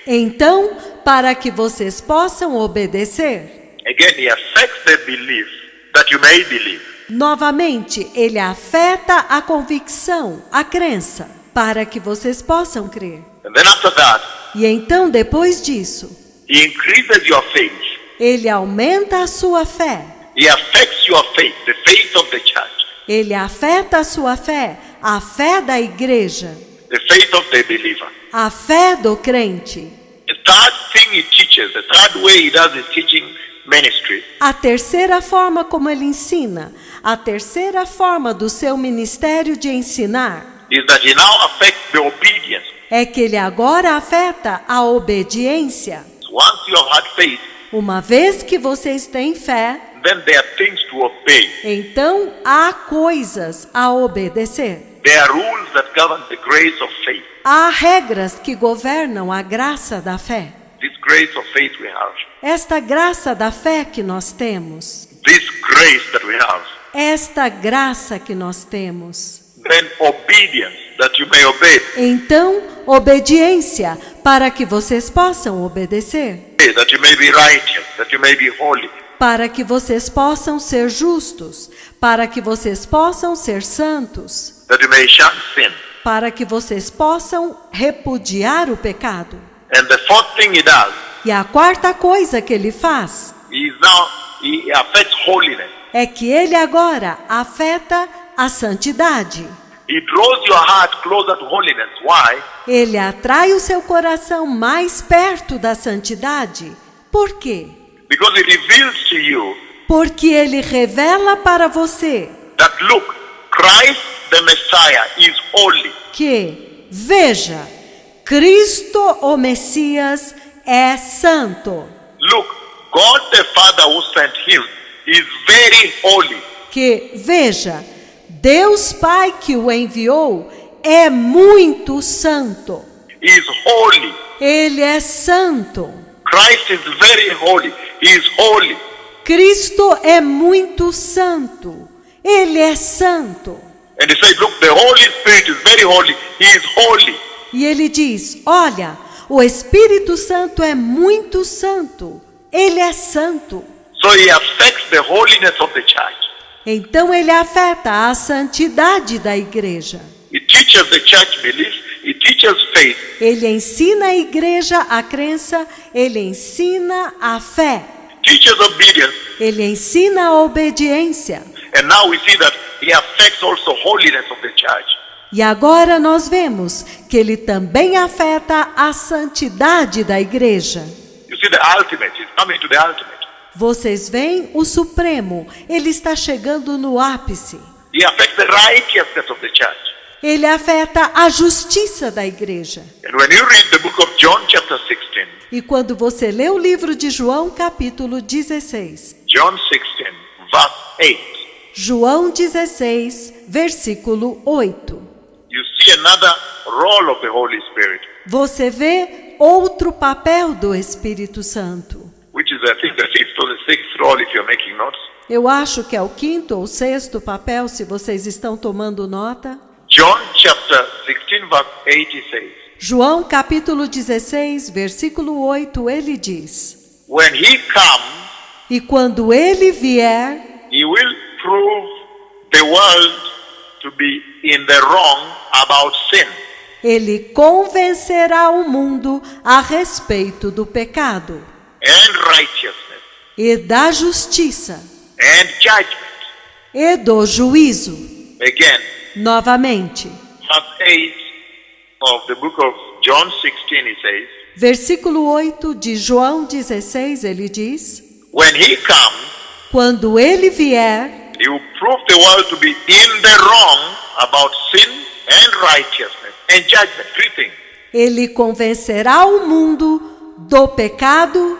Então, para que vocês possam obedecer, Again, he affects the belief that you may believe. novamente, ele afeta a convicção, a crença, para que vocês possam crer. And then after that, E então, depois disso, he increases your faith. ele aumenta a sua fé. He affects your faith, the faith of the church, Ele afeta a sua fé, a fé da igreja, the faith of the believer. a fé do crente. The third thing he teaches, the third way he does his teaching ministry, A terceira forma como ele ensina, a terceira forma do seu ministério de ensinar, is that he now affects the obedience. é que ele agora afeta a obediência. Once you have had faith, Uma vez que vocês têm fé, then there are things to obey. então há coisas a obedecer. There are rules that govern the grace of faith. Há regras que governam a graça da fé. This grace of faith we have. Esta graça da fé que nós temos, This grace that we have. esta graça que nós temos. Then obedience, that you may obey. Então, obediência, para que vocês possam obedecer, That you may be righteous, that you may be holy. para que vocês possam ser justos, para que vocês possam ser santos, That you may shun sin. para que vocês possam repudiar o pecado. And the fourth thing he does, E a quarta coisa que ele faz he affects holiness. é que ele agora afeta a santidade. He draws your heart closer to holiness. Why? Ele atrai o seu coração mais perto da santidade. Por quê? Because it reveals to you Porque ele revela para você that look, Christ the Messiah is holy. que, veja, Cristo, o Messias, é santo. Look, God the Father who sent him is very holy. Que, veja, Deus Pai que o enviou é muito santo. He is holy. Ele é santo. Christ is very holy. He is holy. Cristo é muito santo. Ele é santo. And he said, look, the Holy Spirit is very holy. He is holy. E ele diz, olha, o Espírito Santo é muito santo. Ele é santo. So he affects the holiness of the church. Então ele afeta a santidade da igreja. He teaches the church belief. He teaches faith. Ele ensina a igreja a crença, ele ensina a fé, Teaches obedience. ele ensina a obediência. And now we see that he affects also holiness of the church. E agora nós vemos que ele também afeta a santidade da igreja. You see the ultimate. He's coming to the ultimate. Vocês veem o Supremo, ele está chegando no ápice. He affects the righteousness of the church. Ele afeta a justiça da igreja. And when you read the book of John chapter 16, E quando você lê o livro de João, capítulo 16, John 16, verse 8, João 16, versículo 8, you see another role of the Holy Spirit, você vê outro papel do Espírito Santo. which is, I think, the fifth or the sixth role if you're making notes. Eu acho que é o quinto ou sexto papel, se vocês estão tomando nota. John chapter 16, verse 8, he says, João capítulo 16, versículo 8, ele diz: when he comes, E quando ele vier, he will prove the world to be in the wrong about sin. ele convencerá o mundo a respeito do pecado And righteousness e da justiça and judgment. e do juízo. Again, Novamente, verse 8 of the book of John 16, he says, versículo 8 de João 16, ele diz: when he comes, Quando ele vier, He will prove the world to be in the wrong about sin and righteousness and judgment. Three things. Ele convencerá o mundo do pecado,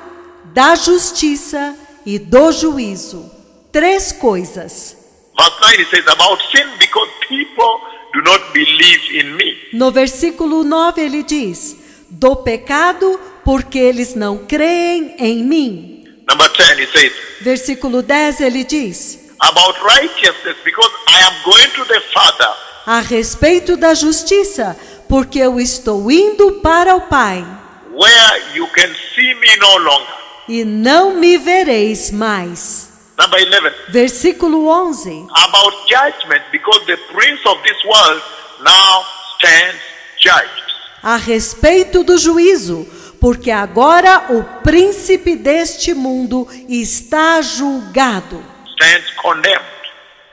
da justiça e do juízo. 3 coisas. Verse 9 it says about sin because people do not believe in me. No versículo 9 ele diz: do pecado, porque eles não creem em mim. Number 10 it says Versículo 10 ele diz: about righteousness because I am going to the Father. a respeito da justiça, porque eu estou indo para o Pai, Where you can see me no longer. e não me vereis mais. Number 11. Versículo 11. About judgment because the prince of this world now stands judged. A respeito do juízo, porque agora o príncipe deste mundo está julgado, Stands condemned.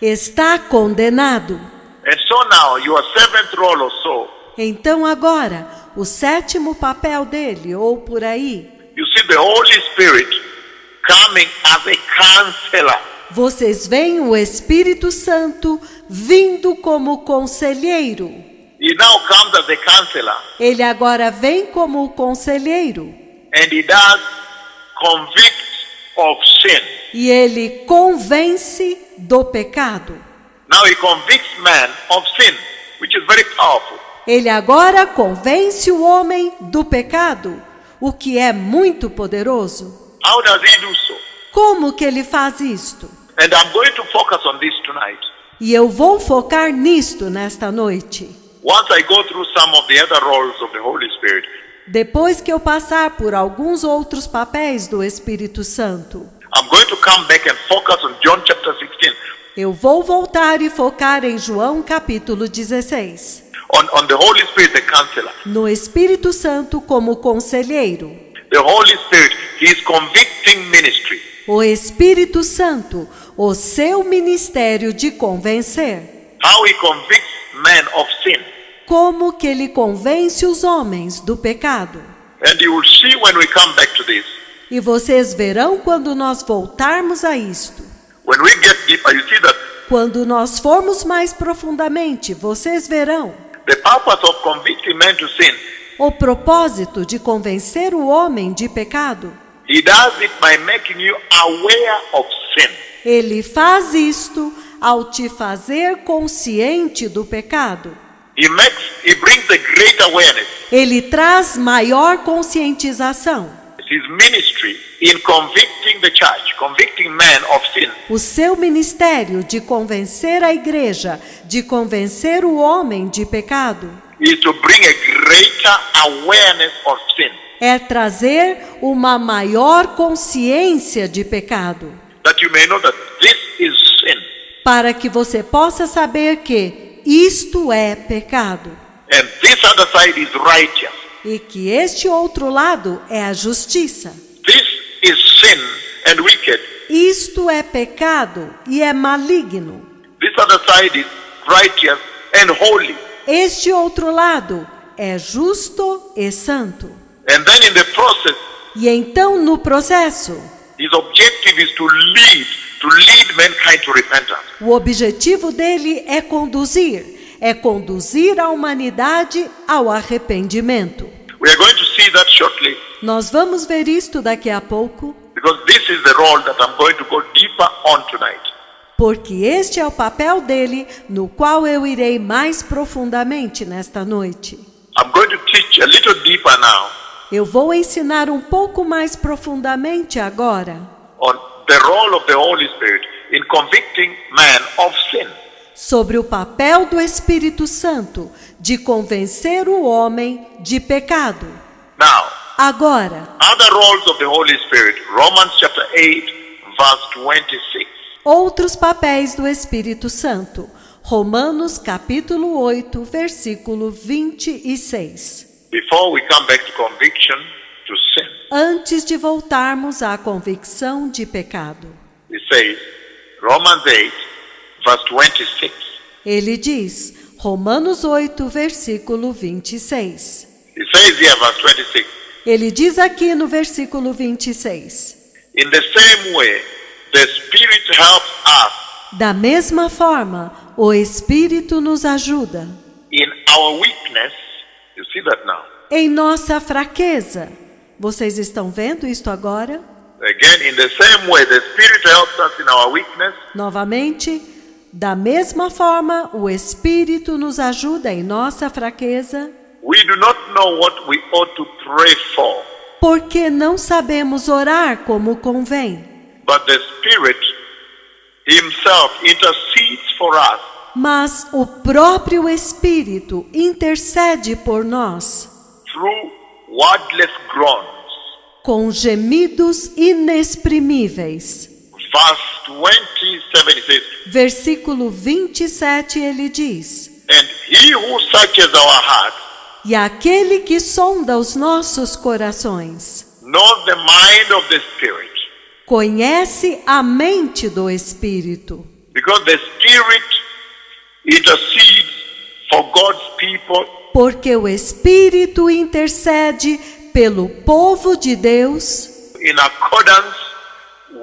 está condenado. And so now your seventh role or so, Então agora, o 7º papel dele, ou por aí, you see the Holy Spirit coming as a counselor. vocês veem o Espírito Santo vindo como conselheiro. He now comes as a counselor Ele agora vem como conselheiro and he does convict of sin. e ele convence do pecado. Now he convicts man of sin, which is very powerful. Ele agora convence o homem do pecado, o que é muito poderoso. How does he do so? Como que ele faz isto? And I'm going to focus on this tonight. E eu vou focar nisto nesta noite. Once I go through some of the other roles of the Holy Spirit, Depois que eu passar por alguns outros papéis do Espírito Santo, I'm going to come back and focus on John chapter 16, eu vou voltar e focar em João capítulo 16, on the Holy Spirit, the counselor. no Espírito Santo como conselheiro. The Holy Spirit, His convicting ministry. O Espírito Santo, o seu ministério de convencer. How He convicts men of sin. Como que ele convence os homens do pecado. And you will see when we come back to this. E vocês verão quando nós voltarmos a isto. When we get deeper, you see that Quando nós formos mais profundamente, vocês verão the purpose of convicting men to sin, o propósito de convencer o homem de pecado. He does it by making you aware of sin. Ele faz isto ao te fazer consciente do pecado. He brings a great awareness. Ele traz maior conscientização. His ministry in convicting the church, convicting men of sin. O seu ministério de convencer a igreja, de convencer o homem de pecado, Is to bring a greater awareness of sin. é trazer uma maior consciência de pecado, That you may know that this is sin. para que você possa saber que isto é pecado And this other side is righteous. e que este outro lado é a justiça. This is sin and wicked. Isto é pecado e é maligno. This other side is righteous and holy. Este outro lado é justo e santo. And then in the process, E então, no processo, his objective is to lead mankind to repentance. o objetivo dele é conduzir a humanidade ao arrependimento. We are going to see that shortly, Nós vamos ver isto daqui a pouco, because this is the role that I'm going to go deeper on tonight. porque este é o papel dele, no qual eu irei mais profundamente nesta noite. I'm going to teach a little deeper now Eu vou ensinar um pouco mais profundamente agora on the role of the Holy Spirit in convicting man of sin. sobre o papel do Espírito Santo de convencer o homem de pecado. Now, Agora, other roles of the Holy Spirit, Romans chapter 8, verse 26. outros papéis do Espírito Santo. Romanos capítulo 8, versículo 26. Before we come back to conviction to sin, Antes de voltarmos à convicção de pecado. it says, Romans 8, verse 26. Ele diz, Romanos 8, versículo 26. It says here, verse 26, Ele diz aqui no versículo 26. in the same way, the Spirit helps us Da mesma forma, o Espírito nos ajuda. In our weakness, you see that now. Em nossa fraqueza. Vocês estão vendo isto agora? Again, in the same way, the Spirit helps us in our weakness. Novamente, da mesma forma, o Espírito nos ajuda em nossa fraqueza, We do not know what we ought to pray for, porque não sabemos orar como convém. but the Spirit Himself intercedes for us Mas o próprio Espírito intercede por nós, through wordless groans. com gemidos inexprimíveis. Verse 27 it says, Versículo 27, ele diz: and He who searches our hearts E aquele que sonda os nossos corações, knows the mind of the Spirit, conhece a mente do Espírito, because the Spirit intercedes for God's people porque o Espírito intercede pelo povo de Deus in accordance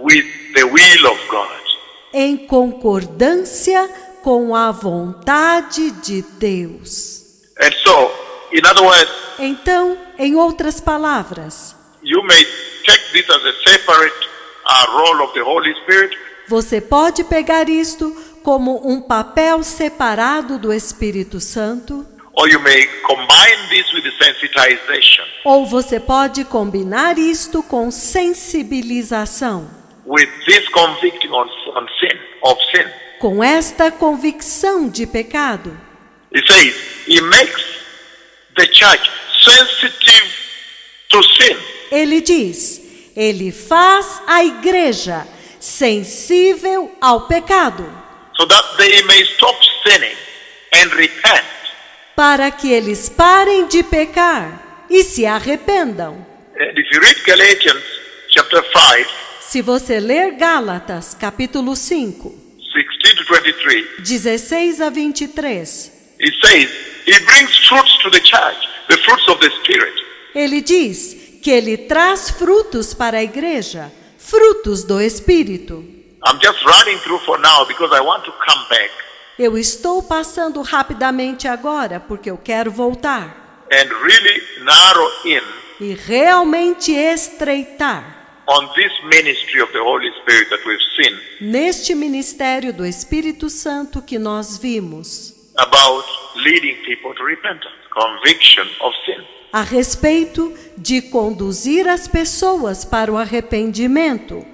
with the will of God. em concordância com a vontade de Deus. And so, in other words, Então, em outras palavras, you may take this as a separate role of the Holy Spirit, você pode pegar isto como um papel separado do Espírito Santo, or you may combine this with the sensitization, ou você pode combinar isto com sensibilização, with this convicting of sin. com esta convicção de pecado. He says, He makes the church sensitive to sin. Ele diz, ele faz a igreja sensível ao pecado, So that they may stop sinning and repent. para que eles parem de pecar e se arrependam. And if you read Galatians chapter 5, Se você ler Gálatas, capítulo 5, 16 to 23, 16 a 23, it says, He brings fruits to the church, the fruits of the Spirit. ele diz que ele traz frutos para a igreja, frutos do Espírito. I'm just running through for now because I want to come back Eu estou passando rapidamente agora porque eu quero voltar and really narrow in e realmente estreitar on this ministry of the Holy Spirit that we've seen neste ministério do Espírito Santo que nós vimos, about leading people to repentance, conviction of sin. a respeito de conduzir as pessoas para o arrependimento,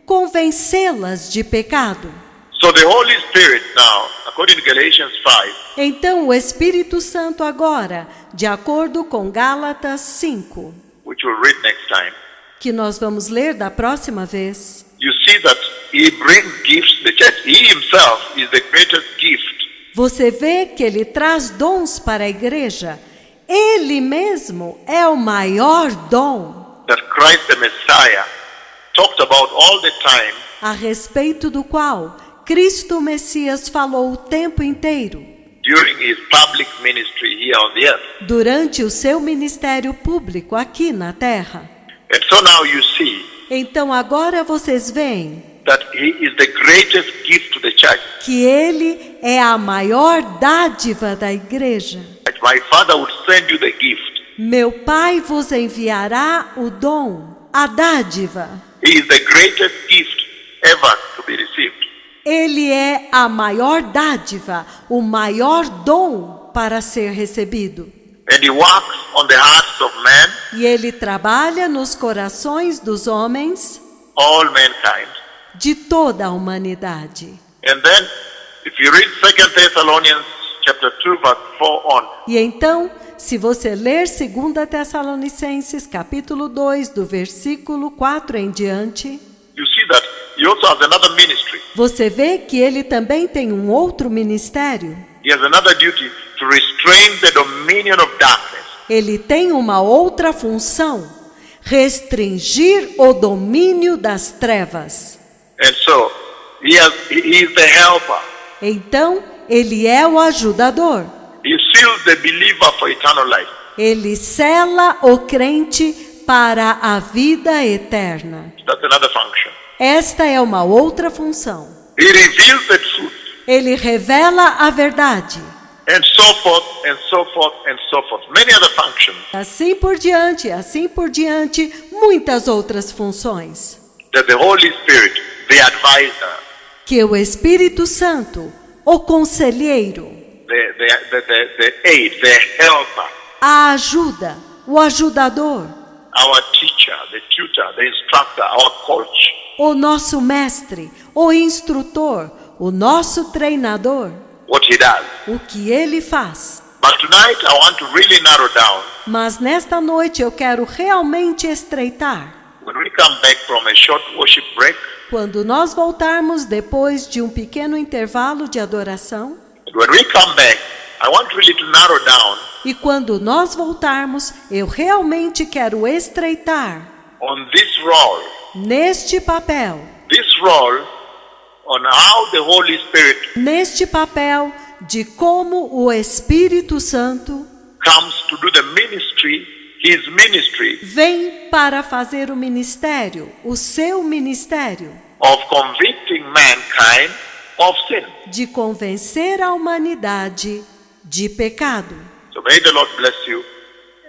convencê-las de pecado. So the Holy Spirit now, according to Galatians 5, Então o Espírito Santo agora, de acordo com Gálatas 5, which we'll read next time, que nós vamos ler da próxima vez, you see that He brings gifts to the church. He Himself is the greatest gift. você vê que ele traz dons para a igreja. Ele mesmo é o maior dom, That Christ the Messiah talked about all the time a respeito do qual Cristo Messias falou o tempo inteiro, during His public ministry here on the earth. durante o seu ministério público aqui na terra. And so now you see Então agora vocês veem that He is the greatest gift to the church. que ele é a maior dádiva da igreja. That my Father would send you the gift. Meu Pai vos enviará o dom, a dádiva. He is the greatest gift ever to be received. Ele é a maior dádiva, o maior dom para ser recebido. And He works on the hearts of men, E ele trabalha nos corações dos homens, all mankind. de toda a humanidade. And then, if you read 2 Thessalonians chapter 2, verse 4 on, E então, se você ler 2 Tessalonicenses, capítulo 2, do versículo 4 em diante, you see that He also has another ministry. você vê que ele também tem um outro ministério. He has another duty to restrain the dominion of darkness. Ele tem uma outra função: restringir o domínio das trevas. And so, He is the helper. Então, ele é o ajudador. He seals the believer for eternal life. Ele sela o crente para a vida eterna. That's another function. Esta é uma outra função. He reveals the truth. Ele revela a verdade. And so forth, and so forth, and so forth. Many other functions Assim por diante, muitas outras funções. that the Holy Spirit, the advisor, Que o Espírito Santo, o conselheiro, the aid, the helper, a ajuda, o ajudador, our teacher, the tutor, the instructor, our coach, o nosso mestre, o instrutor, o nosso treinador, what he does. o que ele faz. But tonight I want to really narrow down. Mas nesta noite eu quero realmente estreitar. When we come back from a short worship break, Quando nós voltarmos depois de um pequeno intervalo de adoração, when we come back, I want really to narrow down e quando nós voltarmos, eu realmente quero estreitar on this role neste papel, on how the Holy Spirit de como o Espírito Santo comes to do the ministry, his ministry vem para fazer o ministério, o seu ministério, of convicting mankind of sin. de convencer a humanidade de pecado. So may the Lord bless you.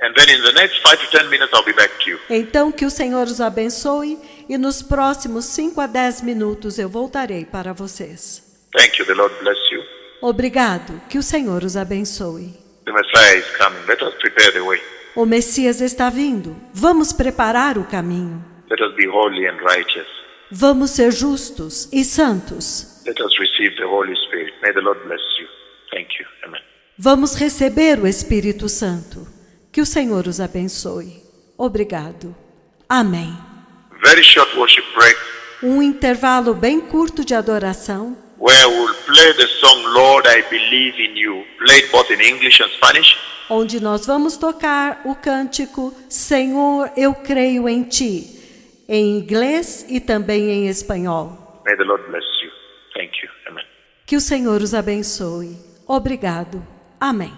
And then in the next 5 to 10 minutes I'll be back to you. Então que o Senhor os abençoe e nos próximos 5 a 10 minutos eu voltarei para vocês. Thank you. The Lord bless you. Obrigado, que o Senhor os abençoe. The Messiah is coming. Let us prepare the way. O Messias está vindo. Vamos preparar o caminho. Let us be holy and righteous. Vamos ser justos e santos. Let us receive the Holy Spirit. May the Lord bless you. Thank you. Amen. Vamos receber o Espírito Santo. Que o Senhor os abençoe. Obrigado. Amém. Very short worship break Um intervalo bem curto de adoração, where we'll play the song Lord I Believe in You, played both in English and Spanish. onde nós vamos tocar o cântico Senhor, eu creio em Ti, em inglês e também em espanhol. May the Lord bless you. Thank you. Amen. Que o Senhor os abençoe. Obrigado. Amém.